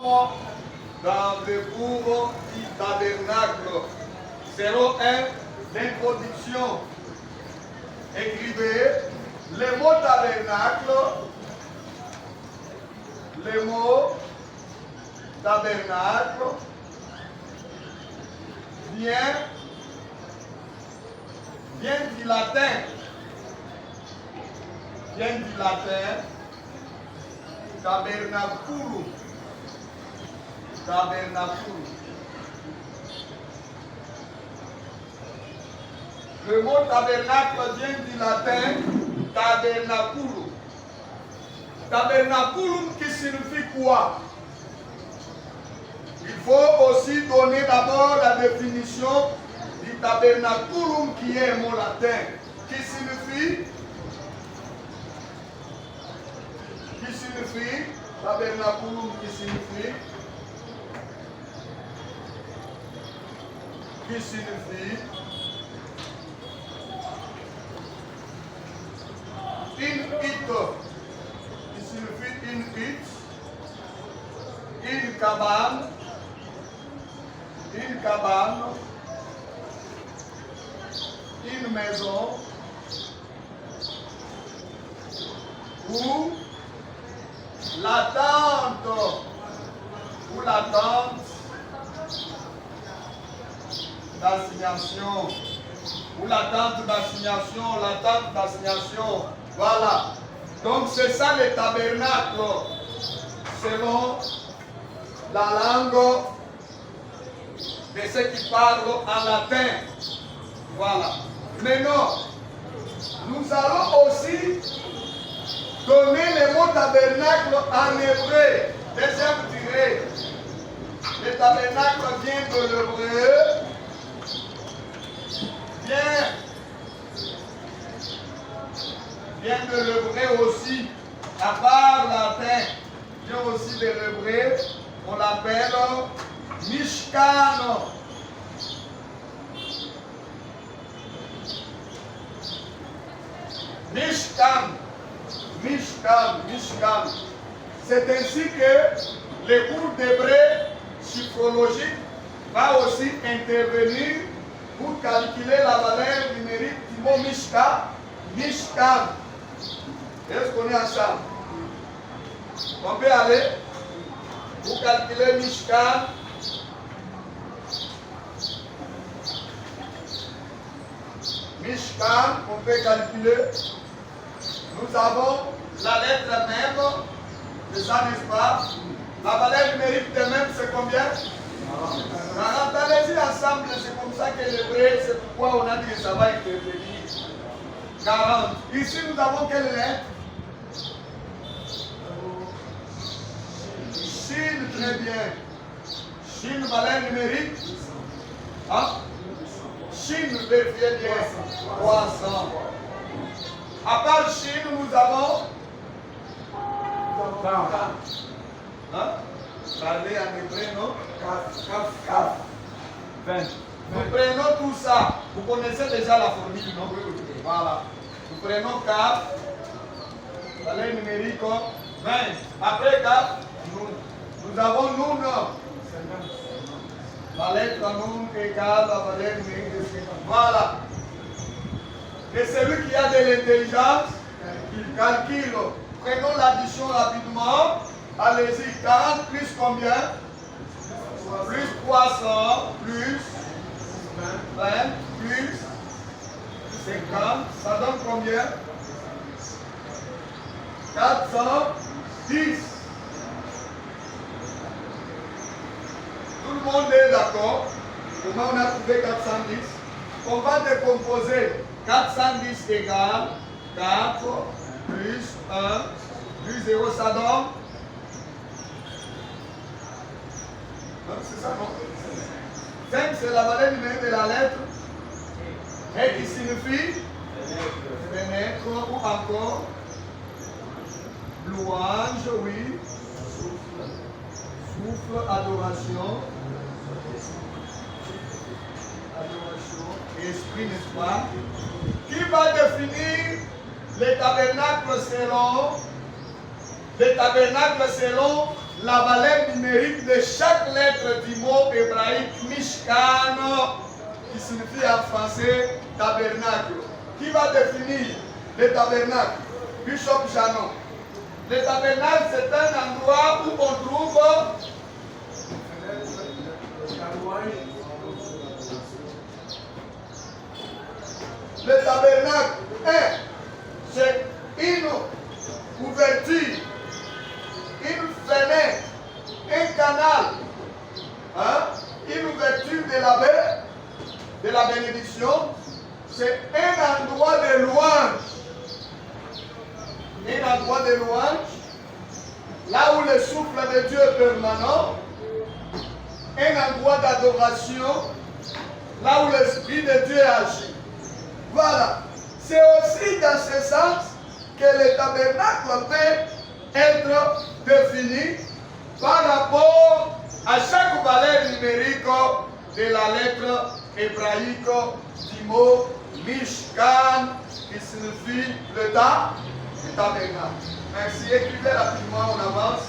entrons dans le cours du tabernacle. 01, l'introduction. Écrivez le mot tabernacle. Le mot tabernacle vient du latin. Tabernaculum. Tabernaculum. Le mot tabernacle vient du latin tabernaculum. Tabernaculum qui signifie quoi? Il faut aussi donner d'abord la définition du tabernaculum qui est un mot latin. Qui signifie tabernaculum qui signifie une hutte, qui signifie une hutte, une cabane, une maison, ou la tente d'assignation, voilà. Donc c'est ça le tabernacle, selon la langue de ceux qui parlent en latin, voilà. Maintenant, nous allons aussi donner le mot tabernacle en hébreu. Deuxième tiré. Le tabernacle vient de l'hébreu. Vient de l'hébreu aussi. À part latin, vient aussi de l'hébreu. On l'appelle Mishkan. Mishkan. C'est ainsi que le cours d'hébreu chiffrologique va aussi intervenir pour calculer la valeur numérique du mot Mishkan. Est-ce qu'on est ensemble? On peut aller pour calculer Mishkan. On peut calculer. Nous avons la lettre même de ça, n'est-ce pas? La valeur numérique de même, c'est combien? 40. Allez-y ensemble, c'est comme ça que l'hébreu, c'est pourquoi on a dit que ça va intervenir. 40. Ici, nous avons quelle lettre? Chine, très bien. Chine, valeur numérique. Hein? Chine, vérifiez bien. 300. À part Chine, nous avons. Hein? Parlez en hébreu, non? Kaf. 20. Nous prenons tout ça. Vous connaissez déjà la formule, non? Voilà. Nous prenons Kaf. Valeur numérique 20. Après Kaf, nous avons Nun. La lettre Nun égale la valeur numérique de 50. Voilà. Et celui qui a de l'intelligence, il calcule. Prenons l'addition rapidement. Allez-y, 40 plus combien? Plus 300, plus 20, plus 50. Ça donne combien? 410. Tout le monde est d'accord? Comment on a trouvé 410? On va décomposer. 410 égale 4 plus 1 plus 0, ça donne. C'est ça, non? 5, c'est la valeur numérique de la lettre. Et qui signifie fenêtre ou encore louange, oui. Souffle, adoration. Esprit, n'est-ce pas? Qui va définir les tabernacles selon la valeur numérique de chaque lettre du mot hébraïque Mishkan, qui signifie en français tabernacle. Qui va définir le tabernacle? Bishop Janon. Le tabernacle, c'est un endroit où on trouve le tabernacle. C'est une ouverture, une fenêtre, un canal, une ouverture de la bénédiction. C'est un endroit de louange. Un endroit de louange, là où le souffle de Dieu est permanent. Un endroit d'adoration, là où l'Esprit de Dieu agit. Voilà. C'est aussi dans ce sens que le tabernacle peut être défini par rapport à chaque valeur numérique de la lettre hébraïque du mot Mishkan, qui signifie le tabernacle. Merci. Écrivez rapidement, on avance.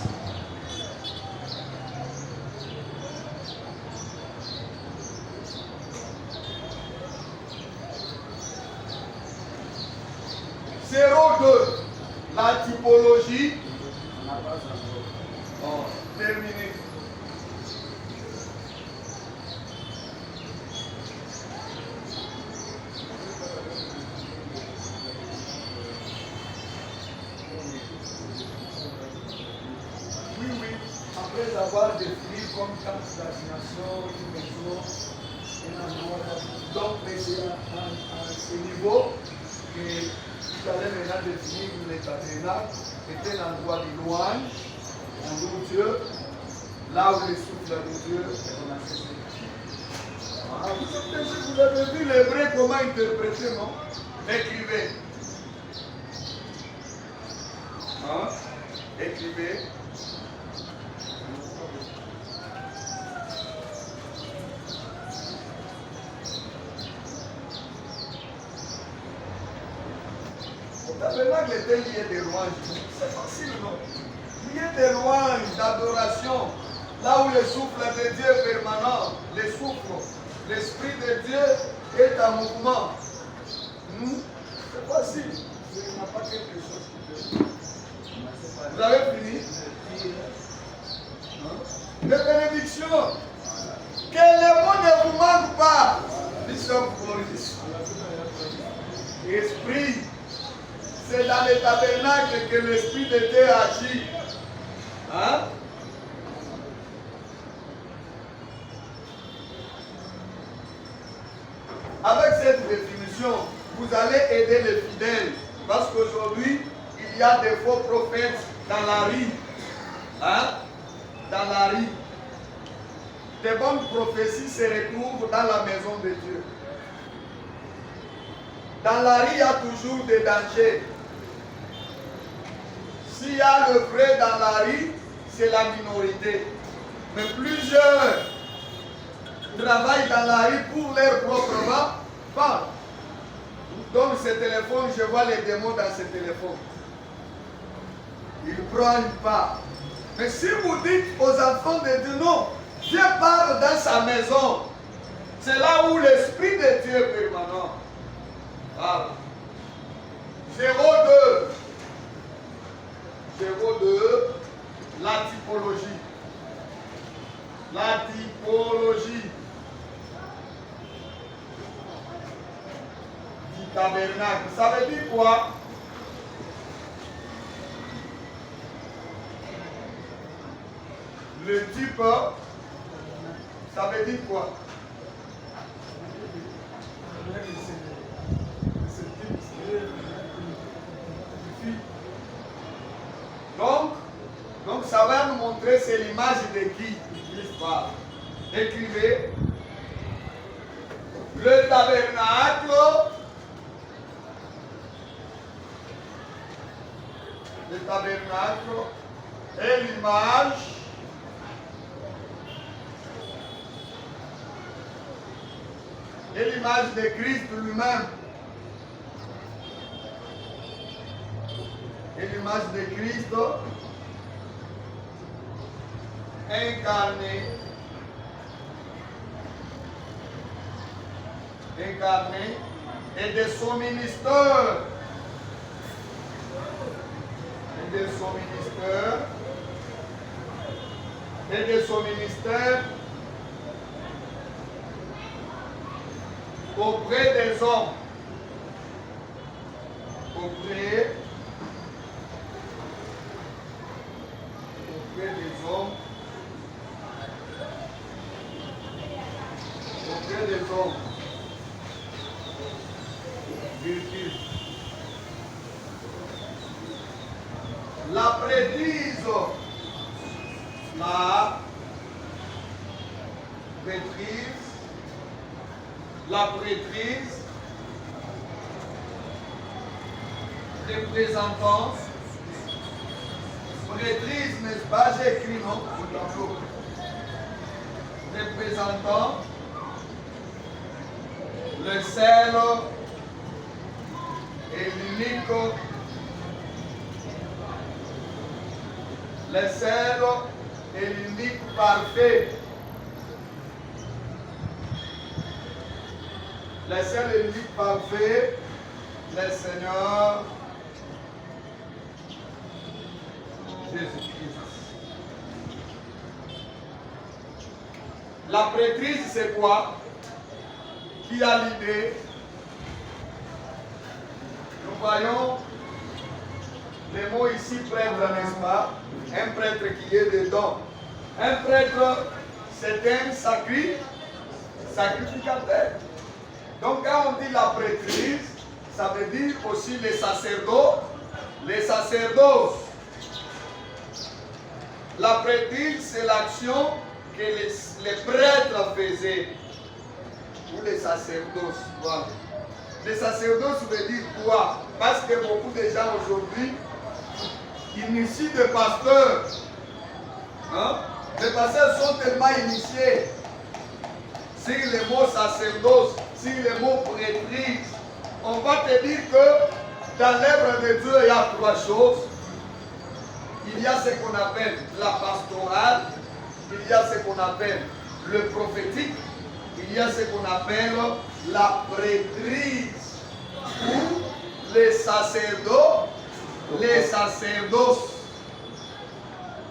La typologie. Bon, terminé. Oui. Après avoir défini comme camp d'assignation, une maison, un endroit, donc c'est à ce niveau que vous allez maintenant définir le tabernacle, c'est un endroit de louange, on loue Dieu, là où le souffle de Dieu est menacé. Vous avez vu l'hébreu comment interpréter, non? Écrivez. Écrivez. Le tabernacle était lié de louanges. C'est facile, non? Lié de louanges, d'adoration. Là où le souffle de Dieu est permanent, le souffle, l'Esprit de Dieu est en mouvement. C'est facile. Il n'y a pas quelque chose qui peut. Vous avez fini? Les bénédictions. Que le mot ne vous manque pas. Bishop Boris. Esprit. C'est dans le tabernacle que l'Esprit de Dieu agit. Avec cette définition, vous allez aider les fidèles. Parce qu'aujourd'hui, il y a des faux prophètes dans la rue. Dans la rue. Des bonnes prophéties se retrouvent dans la maison de Dieu. Dans la rue, il y a toujours des dangers. S'il y a le vrai dans la rue, c'est la minorité. Mais plusieurs travaillent dans la rue pour leur propre part. Donc ce téléphone, je vois les démons dans ce téléphone. Ils prennent une part. Mais si vous dites aux enfants de Dieu, non, Dieu parle dans sa maison. C'est là où l'Esprit de Dieu est permanent. Voilà. 02. La typologie. La typologie du tabernacle. Ça veut dire quoi? Le type, ça veut dire quoi? Donc ça va nous montrer, c'est l'image de qui il parle. Écrivez. Le tabernacle. Le tabernacle est l'image de Christ lui-même. Et l'image de Christ incarné, et de son ministère. Auprès des hommes. Auprès des hommes. Virgule. La prêtrise représentant, prêtrise, n'est-ce pas? J'ai écrit, non? Représentant le seul et l'unique, le seul et l'unique parfait, le seul et l'unique parfait, le Seigneur Jésus-Christ. La prêtrise, c'est quoi? Qui a l'idée? Nous voyons les mots ici, prêtre, n'est-ce pas? Un prêtre qui est dedans. Un prêtre, c'est un sacrificateur. Donc quand on dit la prêtrise, ça veut dire aussi les sacerdotes. Les sacerdotes. La prêtrise, c'est l'action que les prêtres faisaient. Ou les sacerdotes. Voilà. Les sacerdotes veut dire quoi? Parce que beaucoup de gens aujourd'hui initient des pasteurs. Hein? Les pasteurs sont tellement initiés sur les mots sacerdoce, sur les mots prêtrise. On va te dire que dans l'œuvre de Dieu, il y a trois choses. Il y a ce qu'on appelle la pastorale, il y a ce qu'on appelle le prophétique, il y a ce qu'on appelle la prêtrise ou les sacerdotes, les sacerdoces.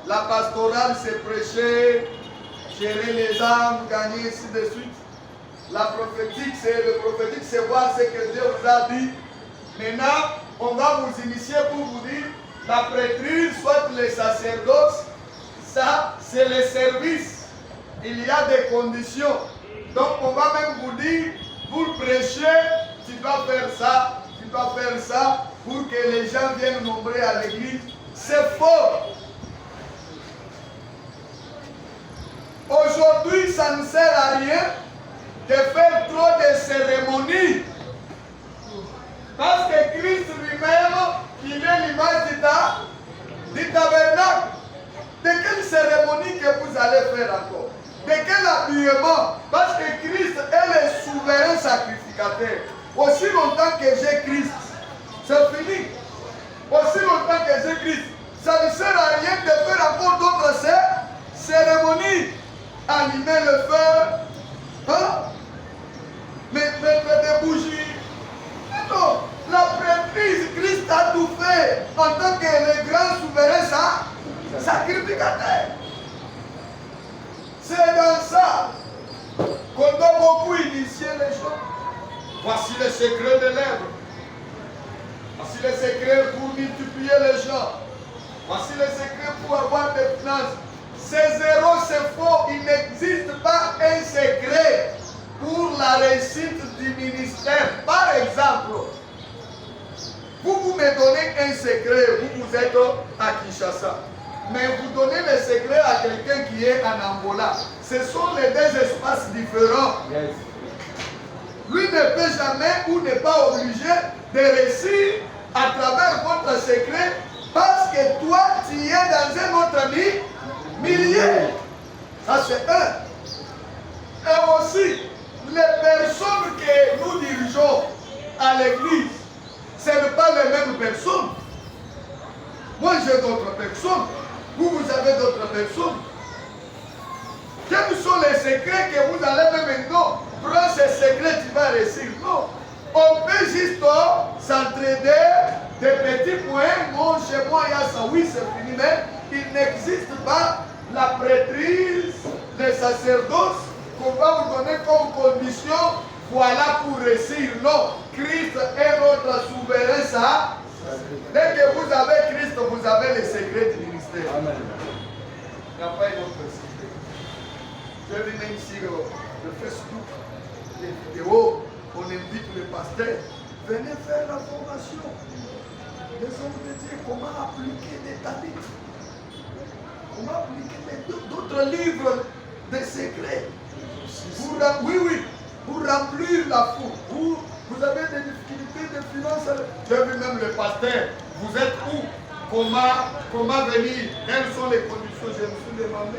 La pastorale, c'est prêcher, gérer les âmes, gagner, ainsi de suite. La prophétique, c'est voir ce que Dieu vous a dit. Maintenant, on va vous initier pour vous dire la prêtrise, soit les sacerdotes, ça, c'est le service. Il y a des conditions. Donc, on va même vous dire, pour prêcher, tu dois faire ça, tu dois faire ça, pour que les gens viennent nombrer à l'église. C'est faux. Aujourd'hui, ça ne sert à rien de faire trop de cérémonies. Parce que Christ lui-même, il est l'image du tabernacle. De quelle cérémonie que vous allez faire encore? De quel habillement? Parce que Christ est le souverain sacrificateur. Aussi longtemps que j'ai Christ, c'est fini. Aussi longtemps que j'ai Christ, ça ne sert à rien de faire encore d'autres cérémonies. Allumer le feu, hein? Mettre des bougies. Non, la prêtrise, Christ a tout fait en tant que le grand souverain sacrificateur. C'est dans ça qu'on doit beaucoup initier les gens. Voici le secret de l'œuvre. Voici le secret pour multiplier les gens. Voici le secret pour avoir des finances. C'est zéro, c'est faux. Il n'existe pas un secret pour la réussite du ministère. Par exemple, vous me donnez un secret, vous êtes à Kinshasa. Mais vous donnez le secret à quelqu'un qui est en Angola. Ce sont les deux espaces différents. Yes. Lui ne peut jamais ou n'est pas obligé de réussir à travers votre secret parce que toi, tu es dans un autre milieu. Ça, c'est un. Et aussi, les personnes que nous dirigeons à l'église, ce n'est pas les mêmes personnes. Moi, j'ai d'autres personnes. Vous avez d'autres personnes. les secrets que vous allez maintenant prendre ces secrets, tu vas réussir. Non. On peut juste s'entraider des petits points. Moi, chez moi, il y a ça. Oui, c'est fini, mais il n'existe pas la prêtrise, le sacerdoce qu'on va vous donner comme condition. Voilà pour réussir. Non. Christ est notre souverain, ça. Dès que vous avez Christ, vous avez les secrets du ministère. Amen. Il n'y a pas une autre secret. Je vis même sur le Facebook, les vidéos, on invite les pasteurs. Venez faire la formation. Les hommes de Dieu, comment appliquer des tablites. Comment appliquer d'autres livres de secrets. Pour remplir la foule. Vous avez des difficultés de finances. J'ai vu même le pasteur. Vous êtes où? Comment venir? Quelles sont les conditions? Je me suis demandé.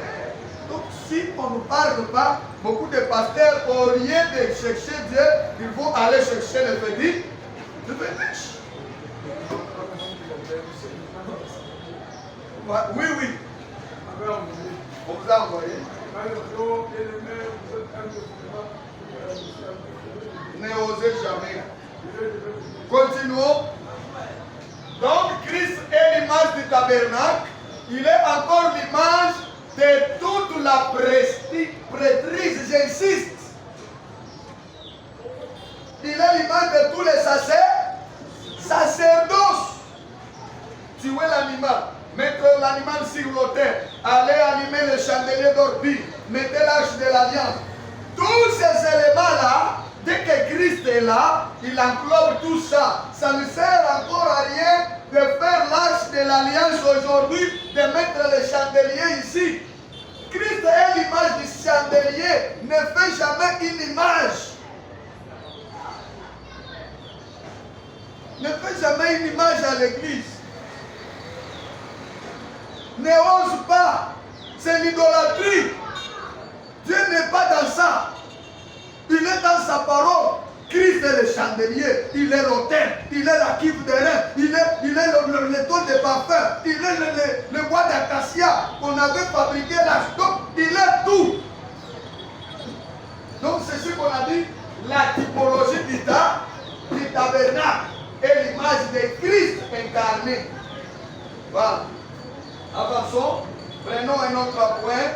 Donc si on ne parle pas, beaucoup de pasteurs, au lieu de chercher Dieu, ils vont aller chercher le petit. Le petit. Oui. On vous a envoyé. N'osez jamais. Continuons. Donc Christ est l'image du tabernacle. Il est encore l'image de toute la prêtrise. J'insiste. Il est l'image de tous les sacerdoces. Tuer l'animal. Mettre l'animal sur l'autel. Aller allumer le chandelier d'ordi. Mettez l'arche de l'alliance. Tous ces éléments-là, dès que Christ est là, il englobe tout ça. Ça ne sert encore à rien de faire l'arche de l'alliance aujourd'hui, de mettre le chandelier ici. Christ est l'image du chandelier. Ne fait jamais une image. Ne fait jamais une image à l'église. Ne ose pas. C'est l'idolâtrie. Dieu n'est pas dans ça. Il est dans sa parole. Christ est le chandelier, il est l'autel, il est la cuve de rein, il est le tôle de parfum, il est le bois d'acacia qu'on avait fabriqué là. Donc, il est tout. Donc, c'est ce qu'on a dit, la typologie du tabernacle est l'image de Christ incarné. Voilà. Avançons, prenons un autre point.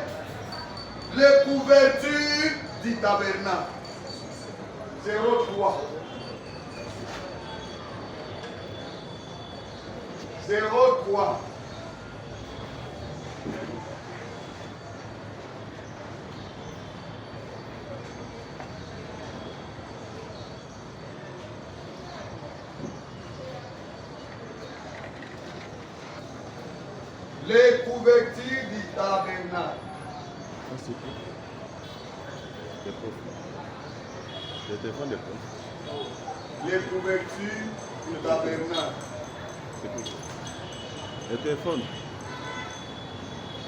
Les couvertures du tabernacle. 03. 03. Les couvertures du tabernacle. Le téléphone des profs. Les couvertures du tabernacle. Le téléphone.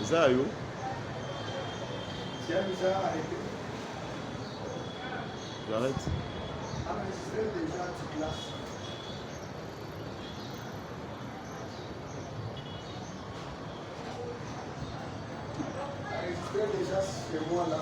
Ça, yo. Tu as déjà arrêté? J'arrête. Enregistré déjà, tu classes. Enregistré déjà chez moi là.